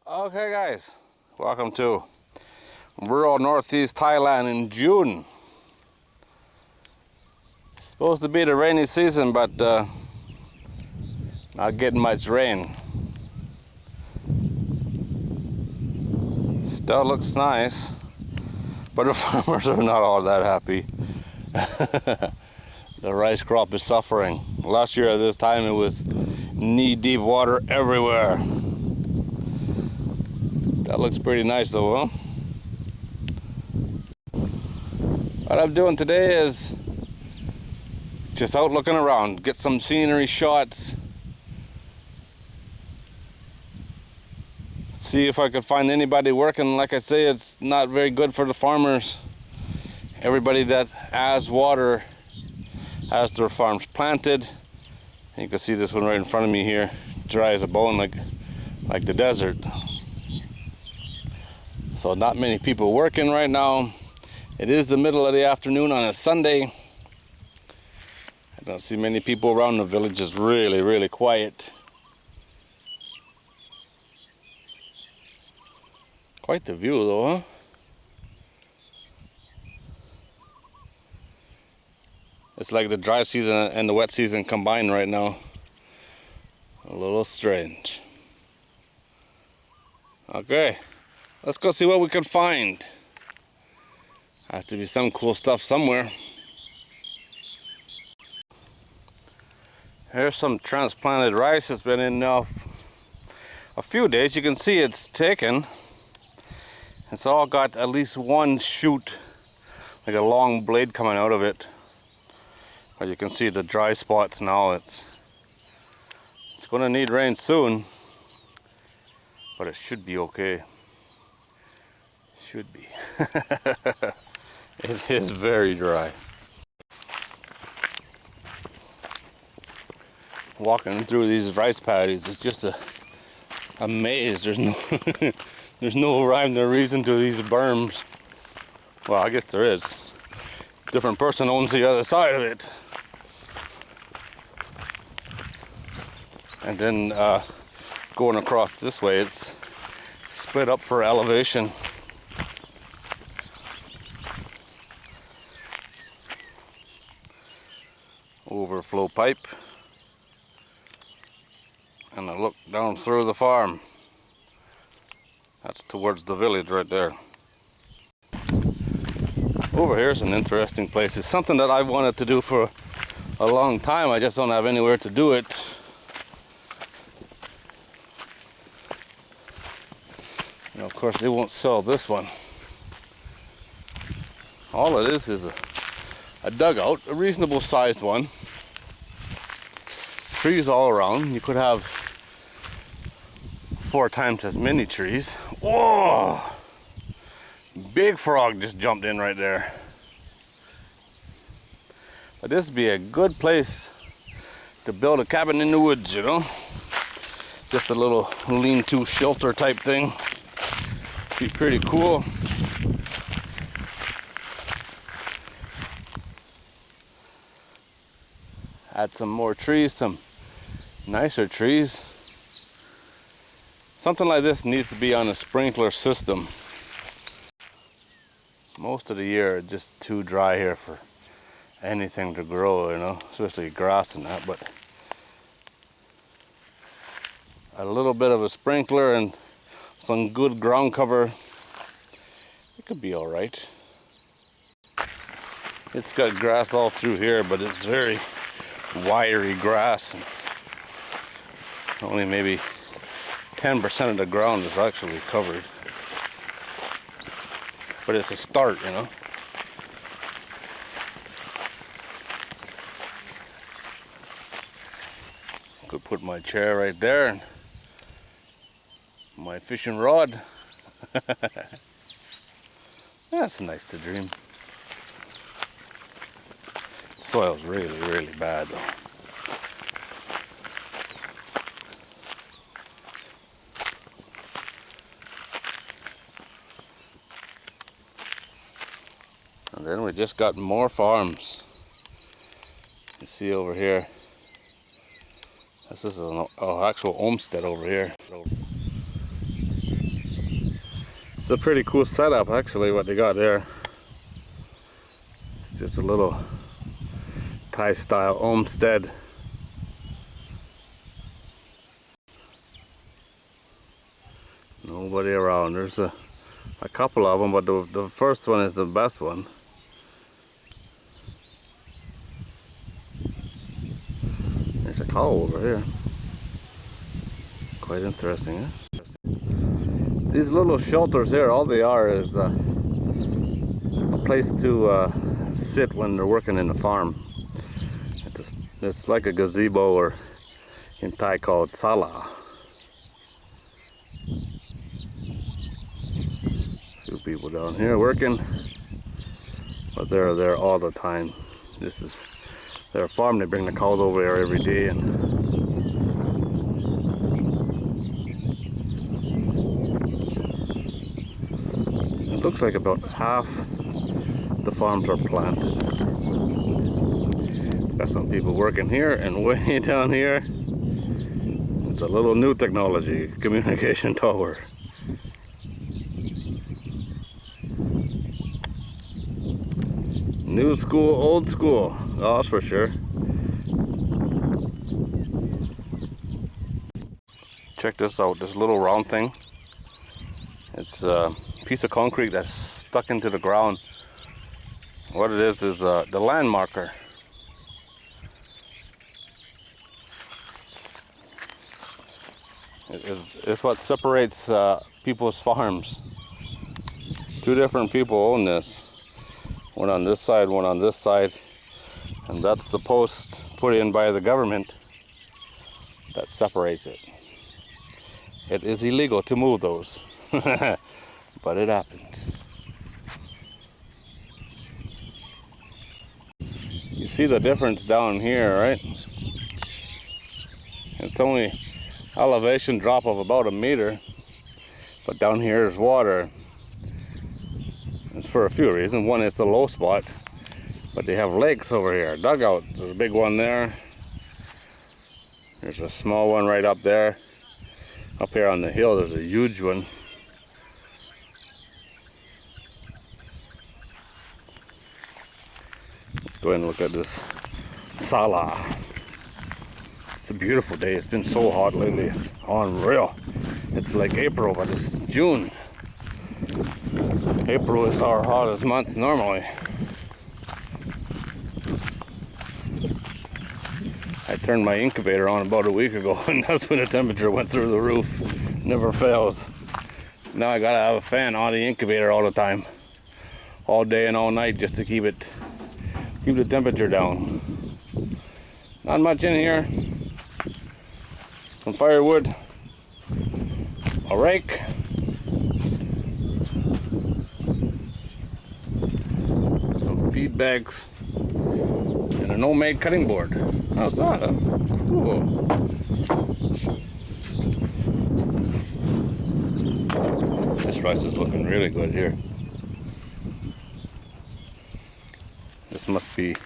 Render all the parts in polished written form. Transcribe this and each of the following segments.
Okay guys, welcome to rural northeast Thailand in June. It's supposed to be the rainy season, but not getting much rain. Still looks nice, but the farmers are not all that happy. The rice crop is suffering. Last year at this time it was knee-deep water everywhere. That looks pretty nice though, huh? What I'm doing today is just out looking around, get some scenery shots, see if I could find anybody working. Like I say, it's not very good for the farmers. Everybody that has water has their farms planted. You can see this one right in front of me here, dry as a bone, like the desert. So not many people working right now. It is the middle of the afternoon on a Sunday. I don't see many people around. The village is really quiet. Quite the view though, huh? It's like the dry season and the wet season combined right now. A little strange. Okay, let's go see what we can find. Has to be some cool stuff somewhere. Here's some transplanted rice. It's been in now a few days. You can see it's taken. It's all got at least one shoot, like a long blade coming out of it. But you can see the dry spots now. It's going to need rain soon, but it should be okay. Should be. It is very dry. Walking through these rice paddies, it's just a maze. There's no there's no rhyme or reason to these berms. Well, I guess there is. Different person owns the other side of it. And then going across this way, it's split up for elevation. Overflow pipe. And I look down through the farm. That's towards the village right there. Over here is an interesting place. It's something that I've wanted to do for a long time. I just don't have anywhere to do it. And of course they won't sell this one. All it is a dugout, a reasonable sized one. Trees all around. You could have 4 times as many trees. Whoa! Big frog just jumped in right there. But this would be a good place to build a cabin in the woods, you know? Just a little lean-to shelter type thing. Be pretty cool. Add some more trees, some nicer trees. Something like this needs to be on a sprinkler system. Most of the year it's just too dry here for anything to grow, you know, especially grass and that, but a little bit of a sprinkler and some good ground cover, it could be all right. It's got grass all through here, but it's very wiry grass. Only maybe 10% of the ground is actually covered. But it's a start, you know. Could put my chair right there and my fishing rod. That's nice to dream. Soil's really bad though. And then we just got more farms. You see over here. This is an actual homestead over here. a pretty cool setup actually what they got there. It's just a little Thai style homestead. Nobody around. There's a couple of them, but the first one is the best one. There's a cow over here. Quite interesting, huh? These little shelters here, all they are is a place to sit when they're working in the farm. It's like a gazebo, or in Thai called sala. Few people down here working, but they're there all the time. This is their farm. They bring the cows over here every day, and it looks like about half the farms are planted. Got some people working here, and way down here, it's a little new technology, communication tower. New school, old school. Oh, that's for sure. Check this out, this little round thing. It's a piece of concrete that's stuck into the ground. What it is the land marker. It's what separates people's farms. Two different people own this. One on this side, one on this side. And that's the post put in by the government that separates it. It is illegal to move those, but it happens. You see the difference down here, right? It's only elevation drop of about 1 meter, but down here is water. It's for a few reasons. One, it's a low spot, but they have lakes over here. Dugouts, there's a big one there. There's a small one right up there. Up here on the hill, there's a huge one. Let's go ahead and look at this sala. It's a beautiful day. It's been so hot lately. It's unreal. It's like April, but it's June. April is our hottest month normally. I turned my incubator on about a week ago, and that's when the temperature went through the roof. Never fails. Now I gotta have a fan on the incubator all the time, all day and all night, just to keep the temperature down. Not much in here. Some firewood, a rake, some feed bags, and an homemade cutting board. How's that? Huh? Cool. This rice is looking really good here. This must be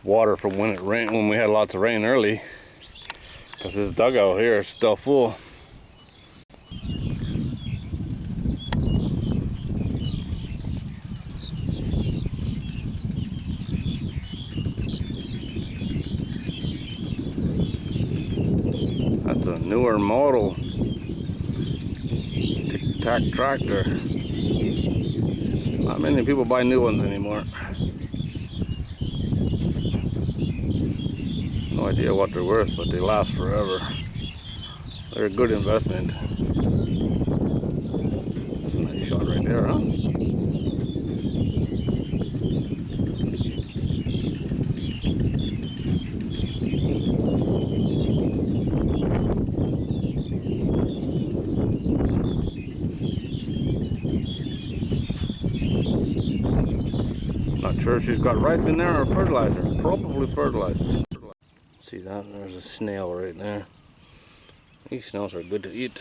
water from when it rained, when we had lots of rain early, because this dugout here is still full. That's a newer model tic-tac tractor. Not many people buy new ones anymore. No idea what they're worth, but they last forever. They're a good investment. That's a nice shot right there, huh? Not sure if she's got rice in there or fertilizer. Probably fertilizer. See that? There's a snail right there. These snails are good to eat.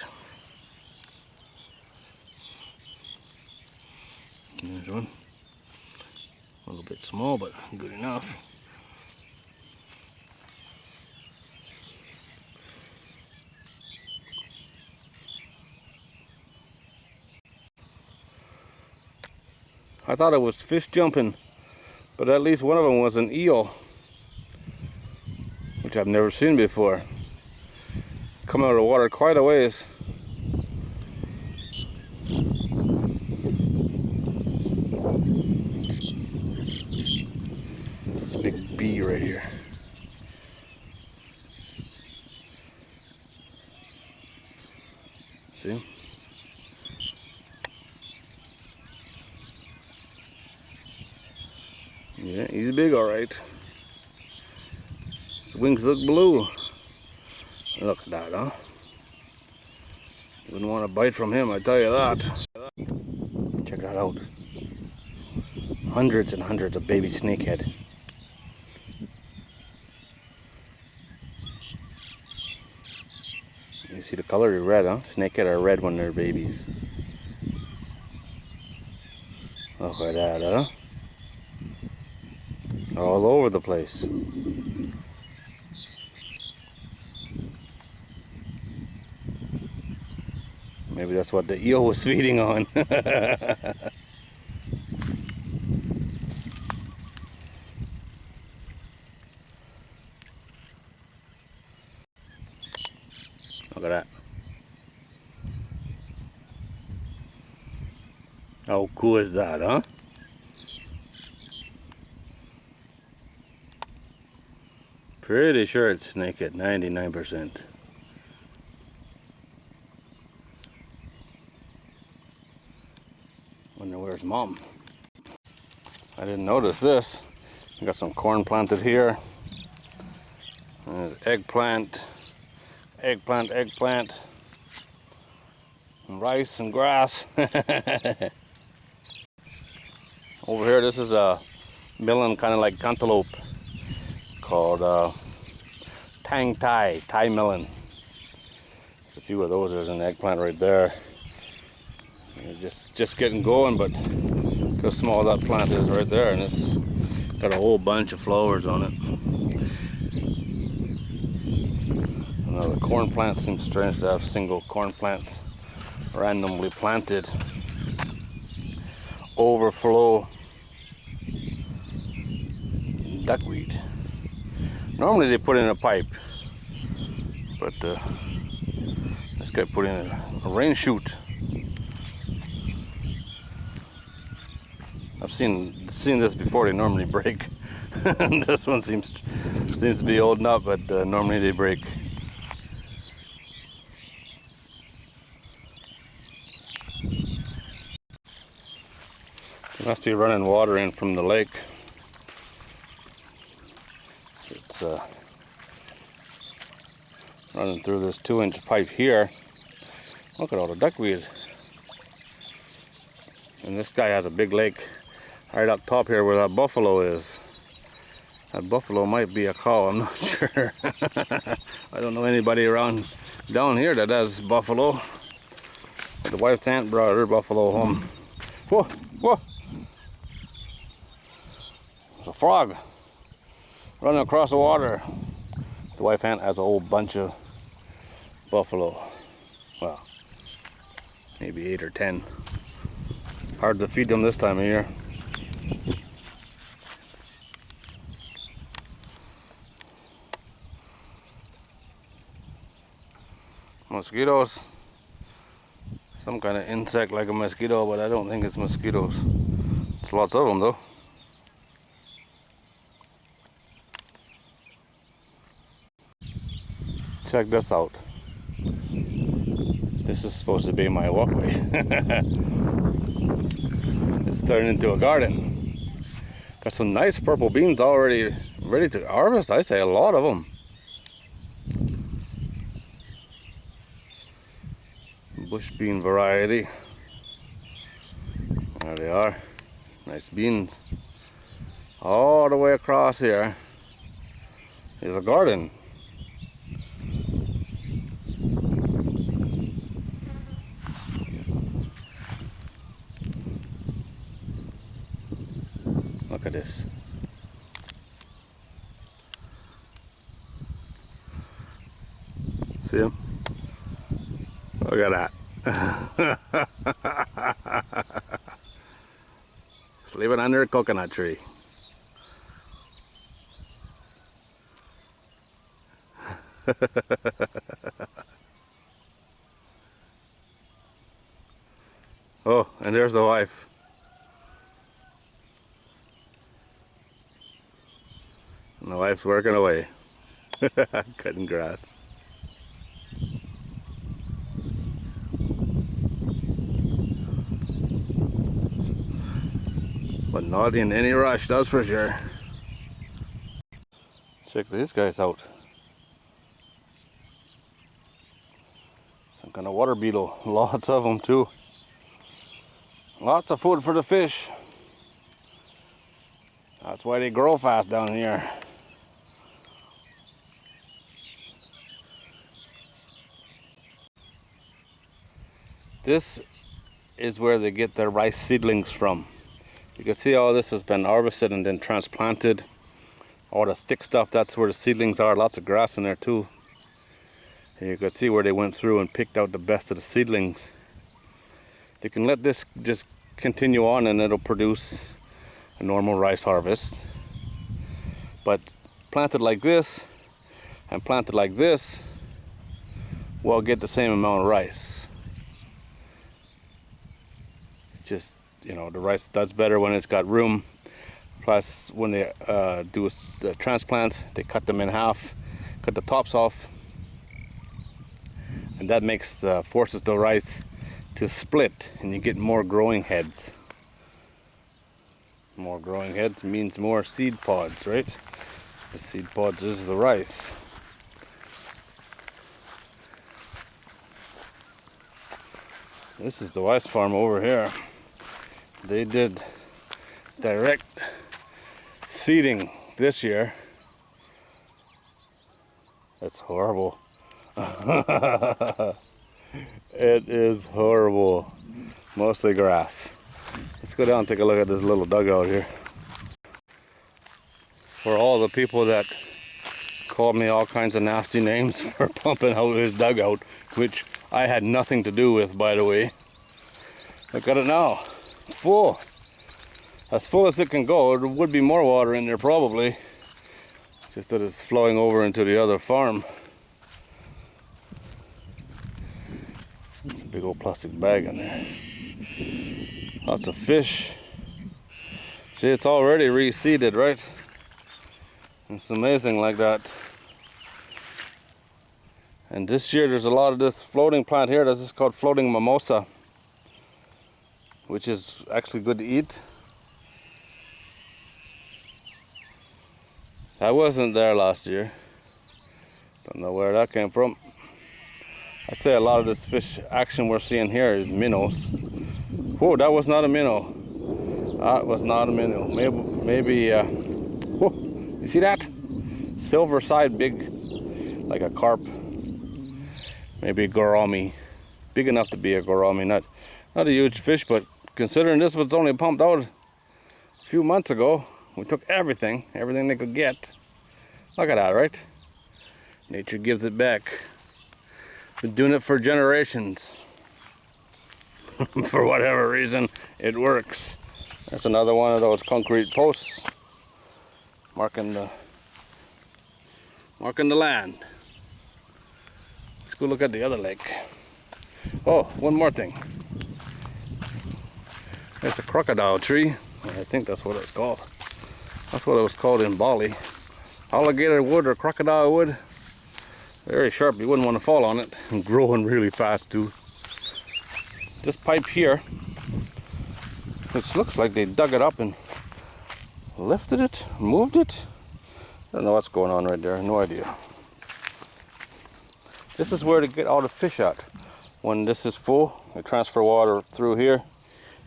There's one. A little bit small, but good enough. I thought it was fish jumping, but at least one of them was an eel, which I've never seen before. Come out of the water quite a ways. It's a big bee right here. See? Yeah, he's big, all right. His wings look blue. Look at that, huh? You wouldn't want to bite from him, I tell you that. Check that out. Hundreds and hundreds of baby snakehead. You see the color is red, huh? Snakehead are red when they're babies. Look at that, huh? All over the place. Maybe that's what the eel was feeding on. Look at that. How cool is that, huh? Pretty sure it's snakehead, 99%. Wonder where's Mom? I didn't notice this. I got some corn planted here. And there's eggplant, eggplant, and rice and grass. Over here, this is a melon, kind of like cantaloupe, called Thai melon. There's a few of those. There's an eggplant right there. Just getting going, but look how small that plant is right there, and it's got a whole bunch of flowers on it. Now the corn plant seems strange to have single corn plants randomly planted. Overflow duckweed. Normally they put in a pipe, but this guy put in a rain chute. I've seen this before. They normally break. This one seems to be old enough, but normally they break. It must be running water in from the lake. It's running through this 2-inch pipe here. Look at all the duckweed. And this guy has a big lake right up top here where that buffalo is. That buffalo might be a cow, I'm not sure. I don't know anybody around down here that has buffalo. But the wife's aunt brought her buffalo home. Whoa, whoa! There's a frog running across the water. The wife's aunt has a whole bunch of buffalo. Well, maybe 8 or 10. Hard to feed them this time of year. Mosquitoes. Some kind of insect like a mosquito, but I don't think it's mosquitoes. There's lots of them though. Check this out. This is supposed to be my walkway. It's turned into a garden. Got some nice purple beans already ready to harvest. I say a lot of them. Bush bean variety. There they are. Nice beans. All the way across here is a garden. Look at this. See him? Look at that. It's living under a coconut tree. Oh, and there's the wife. And the wife's working away. Cutting grass. But not in any rush, that's for sure. Check these guys out. Some kind of water beetle. Lots of them too. Lots of food for the fish. That's why they grow fast down here. This is where they get their rice seedlings from. You can see all this has been harvested and then transplanted. All the thick stuff, that's where the seedlings are. Lots of grass in there too. And you can see where they went through and picked out the best of the seedlings. They can let this just continue on and it'll produce a normal rice harvest. But planted like this and planted like this will get the same amount of rice. Just, you know, the rice does better when it's got room. Plus, when they do transplants, they cut them in half, cut the tops off, and that makes forces the rice to split, and you get more growing heads. More growing heads means more seed pods, right? The seed pods is the rice. This is the rice farm over here. They did direct seeding this year. That's horrible. It is horrible. Mostly grass. Let's go down and take a look at this little dugout here. For all the people that called me all kinds of nasty names for pumping out his dugout, which I had nothing to do with, by the way. Look at it now. Full. As full as it can go. There would be more water in there probably. Just that it's flowing over into the other farm. It's a big old plastic bag in there. Lots of fish. See, it's already reseeded, right? It's amazing like that. And this year there's a lot of this floating plant here. This is called floating mimosa, which is actually good to eat. I wasn't there last year. Don't know where that came from. I'd say a lot of this fish action we're seeing here is minnows. Whoa, that was not a minnow. That was not a minnow. Maybe whoa, you see that? Silver side big, like a carp. Maybe a gourami. Big enough to be a gourami. Not a huge fish, but considering this was only pumped out a few months ago, we took everything they could get. Look at that, right? Nature gives it back. Been doing it for generations. For whatever reason, it works. There's another one of those concrete posts marking the land. Let's go look at the other lake. Oh, one more thing. It's a crocodile tree. I think that's what it's called. That's what it was called in Bali. Alligator wood or crocodile wood. Very sharp, you wouldn't want to fall on it. And growing really fast too. This pipe here, which looks like they dug it up and lifted it, moved it. I don't know what's going on right there, no idea. This is where to get all the fish at. When this is full, they transfer water through here,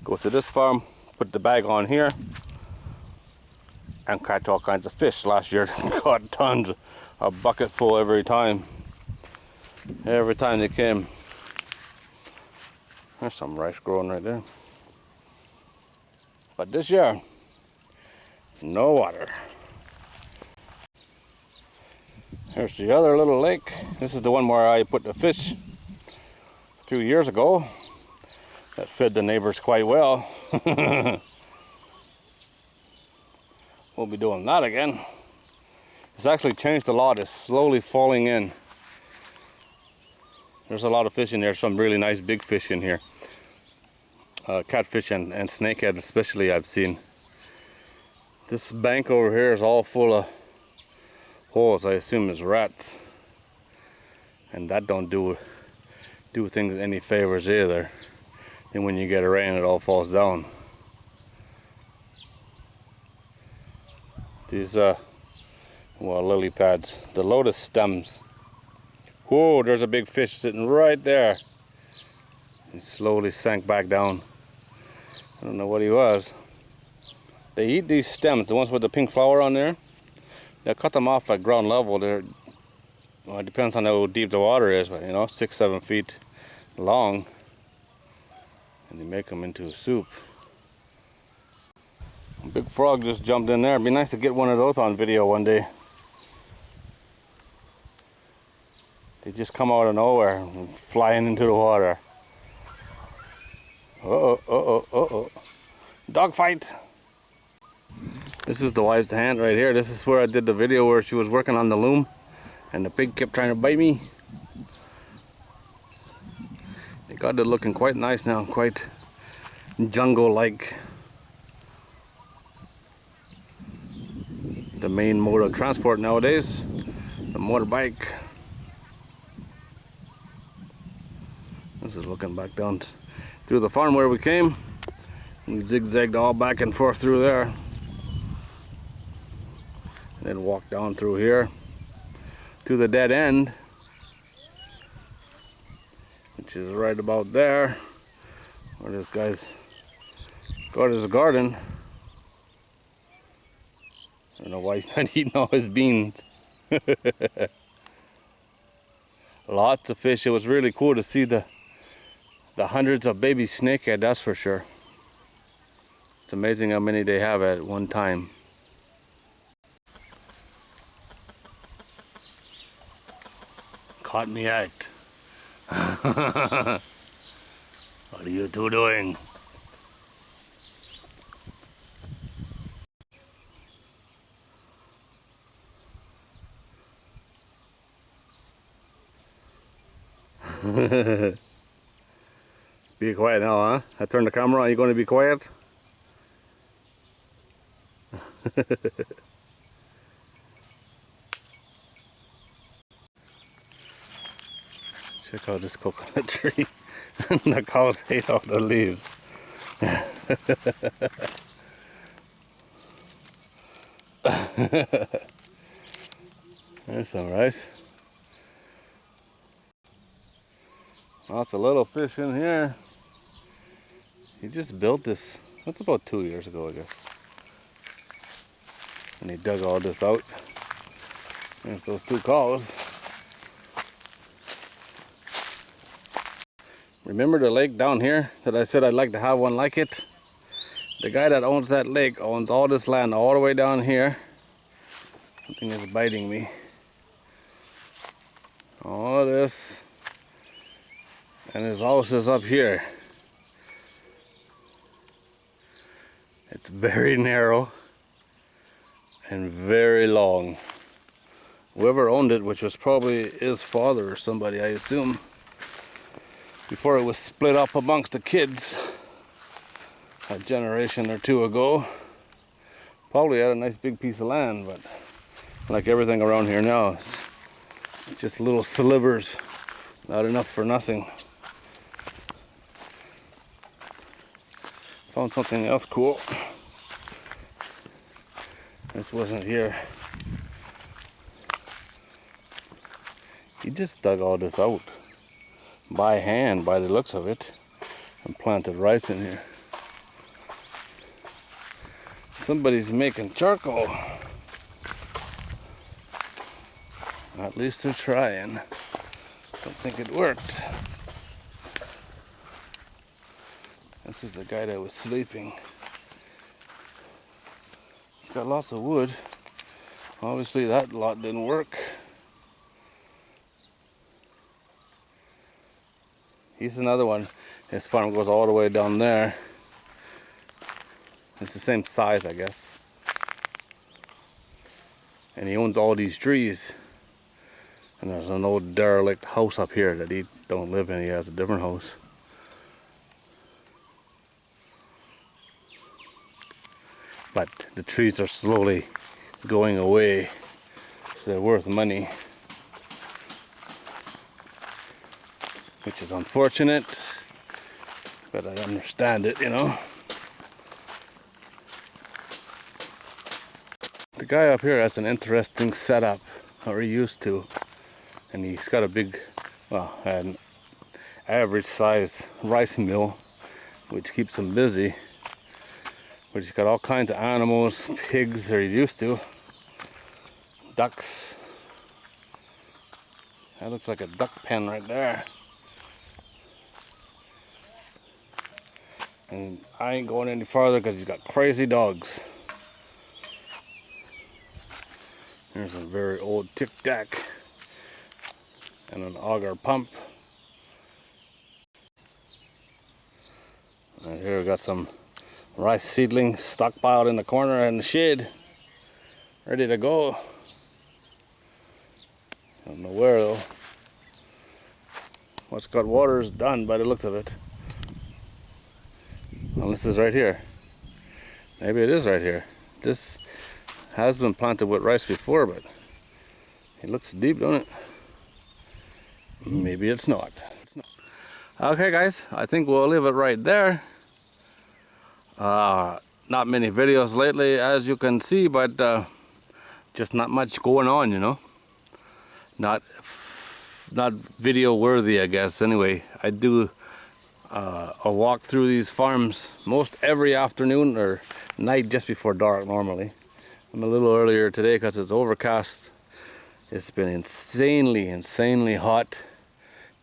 go to this farm, put the bag on here, and catch all kinds of fish. Last year caught tons, a bucket full every time they came. There's some rice growing right there. But this year, no water. Here's the other little lake. This is the one where I put the fish a few years ago. That fed the neighbors quite well. we'll be doing that again. It's actually changed a lot. It's slowly falling in. There's a lot of fish in there. Some really nice big fish in here. Catfish and snakehead especially I've seen. This bank over here is all full of holes. I assume it's rats. And that don't do things any favors either. And when you get a rain, it all falls down. These lily pads, the lotus stems. Whoa, there's a big fish sitting right there. He slowly sank back down. I don't know what he was. They eat these stems, the ones with the pink flower on there. They'll cut them off at ground level. It depends on how deep the water is, but 6-7 feet long. And they make them into soup. A big frog just jumped in there. It'd be nice to get one of those on video one day. They just come out of nowhere and flying into the water. Uh-oh. Dog fight. This is the wife's hand right here. This is where I did the video where she was working on the loom and the pig kept trying to bite me. They got it looking quite nice now, quite jungle-like. The main mode of transport nowadays, the motorbike. This is looking back down through the farm where we came. We zigzagged all back and forth through there. And then walked down through here to the dead end, which is right about there, where this guy's got his garden. I don't know why he's not eating all his beans. Lots of fish. It was really cool to see the hundreds of baby snakehead, that's for sure. It's amazing how many they have at one time. Caught in the act. What are you two doing? Be quiet now, huh? I turned the camera on. You going to be quiet? Check out this coconut tree. The cows ate all the leaves. There's some rice. Lots of little fish in here. He just built this, that's about 2 years ago, I guess. And he dug all this out. There's those two cows. Remember the lake down here that I said I'd like to have one like it? The guy that owns that lake owns all this land all the way down here. Something is biting me. All this. And his house is up here. It's very narrow and very long. Whoever owned it, which was probably his father or somebody, I assume, before it was split up amongst the kids a generation or two ago, probably had a nice big piece of land, but like everything around here now, it's just little slivers, not enough for nothing. Found something else cool. This wasn't here. He just dug all this out by hand, by the looks of it, and planted rice in here. Somebody's making charcoal. At least they're trying. Don't think it worked. This is the guy that was sleeping. He's got lots of wood. Obviously that lot didn't work. He's another one. His farm goes all the way down there. It's the same size, I guess. And he owns all these trees. And there's an old derelict house up here that he don't live in. He has a different house. But the trees are slowly going away, so they're worth money, which is unfortunate, but I understand it, you know. The guy up here has an interesting setup, or he used to, and he's got a big, well, an average size rice mill, which keeps him busy. But he's got all kinds of animals, pigs, or he used to, ducks. That looks like a duck pen right there. And I ain't going any farther because he's got crazy dogs. There's a very old tic tac and an auger pump. And here we got some rice seedlings stockpiled in the corner in the shade, ready to go. Don't know where though. What's got water is done by the looks of it. Well, this is right here. Maybe it is right here. This has been planted with rice before, but it looks deep, don't it? Maybe it's not. Okay guys, I think we'll leave it right there. Not many videos lately, as you can see, but just not much going on, you know. Not video worthy, I guess. Anyway, I do a walk through these farms most every afternoon or night just before dark normally. I'm a little earlier today because it's overcast. It's been insanely hot.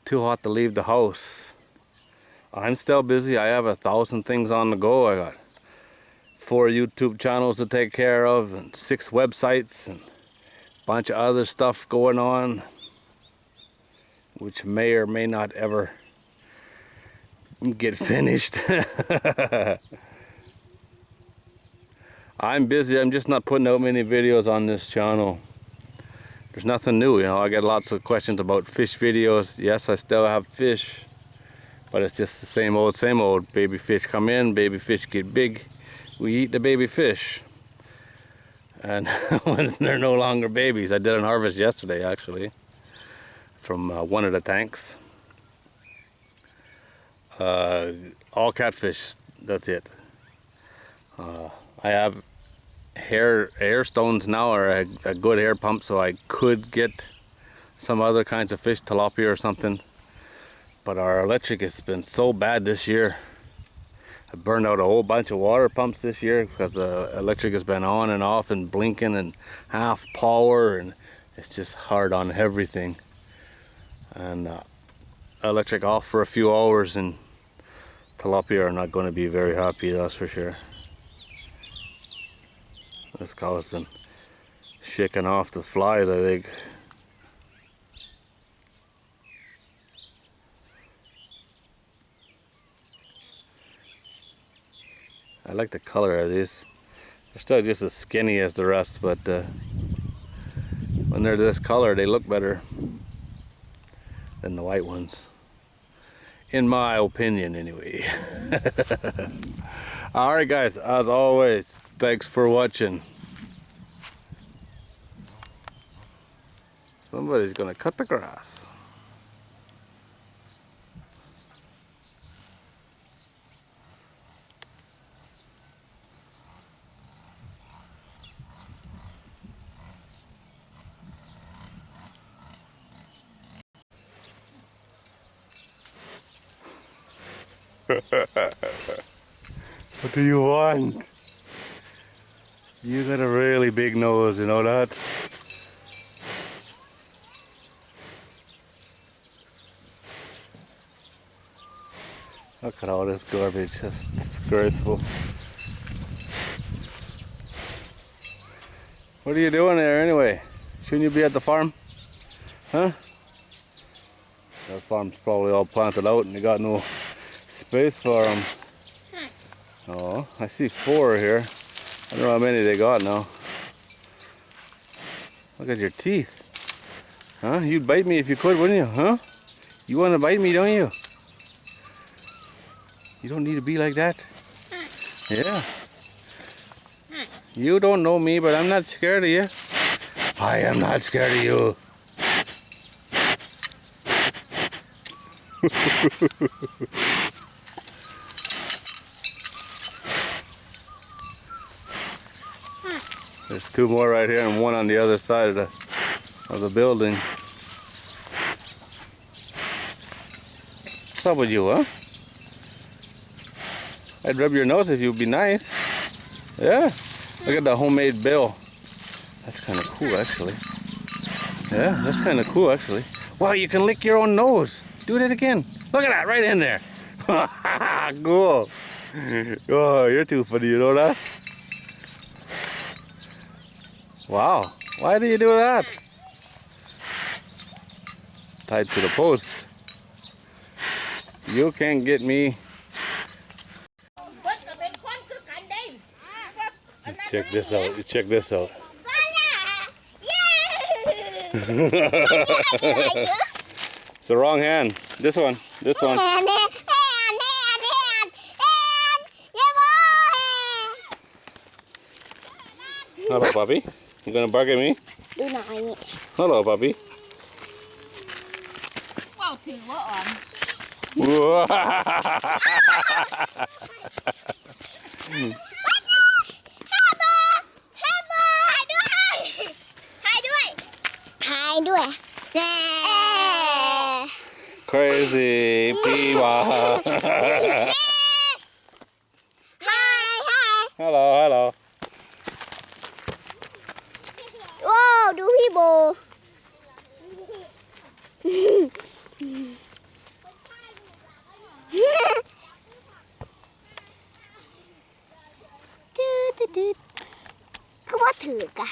Too hot to leave the house. I'm still busy. I have 1,000 things on the go. I got 4 YouTube channels to take care of and 6 websites and a bunch of other stuff going on, which may or may not ever get finished. I'm busy. I'm just not putting out many videos on this channel. There's nothing new, you know. I get lots of questions about fish videos. Yes, I still have fish, but it's just the same old. Baby fish come in, baby fish get big. We eat the baby fish. And when they're no longer babies, I did an harvest yesterday actually from one of the tanks. All catfish, that's it. I have hair stones now, or a good hair pump, so I could get some other kinds of fish, tilapia or something. But our electric has been so bad this year. I burned out a whole bunch of water pumps this year because the electric has been on and off and blinking and half power, and it's just hard on everything. And electric off for a few hours and tilapia are not going to be very happy, that's for sure. This cow has been shaking off the flies, I think. I like the color of these. They're still just as skinny as the rest, but when they're this color, they look better than the white ones. In my opinion, anyway. Alright guys, as always, thanks for watching. Somebody's gonna cut the grass. What do you want? You got a really big nose, you know that? Look at all this garbage, that's disgraceful. What are you doing there anyway? Shouldn't you be at the farm? Huh? That farm's probably all planted out and they got no space for them. Oh, I see 4 here. I don't know how many they got now. Look at your teeth. Huh? You'd bite me if you could, wouldn't you? Huh? You want to bite me, don't you? You don't need to be like that. Yeah. You don't know me, but I'm not scared of you. I am not scared of you. There's two more right here and one on the other side of the building. What's up with you, huh? I'd rub your nose if you'd be nice. Yeah. Look at the homemade bill. That's kind of cool, actually. Yeah, that's kind of cool, actually. Wow, you can lick your own nose. Do it again. Look at that, right in there. Cool. Oh, you're too funny, you know that? Wow, why do you do that? Tied to the post. You can't get me. Check this out. Check this out. It's the wrong hand. This one. This one. Hello, puppy. You gonna bark at me? Hello, puppy. Crazy Piwa. Hello, hello. โอ้ดูพี่โบคือว่าถือกะ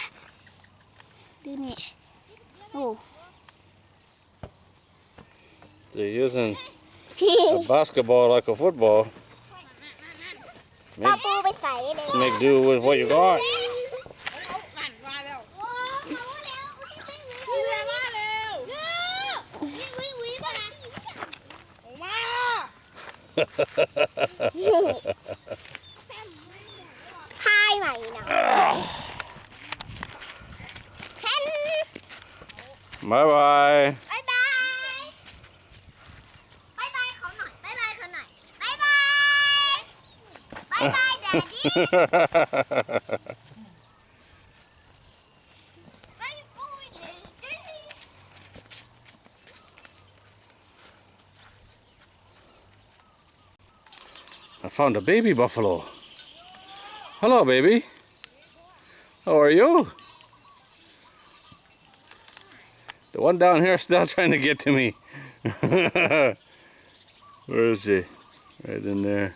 ดูนี่โอ้ They're using a basketball like a football. ปลาปูไปใส่เลย Make do with what you got. Hai mày nè. Bye bye. Bye bye. Bye bye เขาหน่อย Bye bye เขาหน่อย Bye bye. Bye bye daddy. Bye bye daddy. I found a baby buffalo. Hello, baby. How are you? The one down here is still trying to get to me. Where is she? Right in there.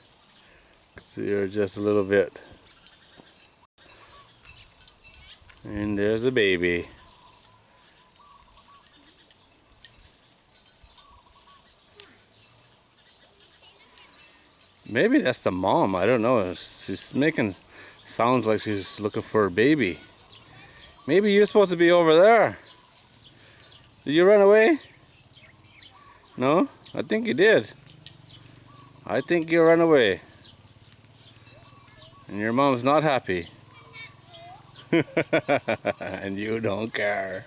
See her just a little bit. And there's the baby. Maybe that's the mom. I don't know. She's making sounds like she's looking for a baby. Maybe you're supposed to be over there. Did you run away? No? I think you did. I think you ran away. And your mom's not happy. And you don't care.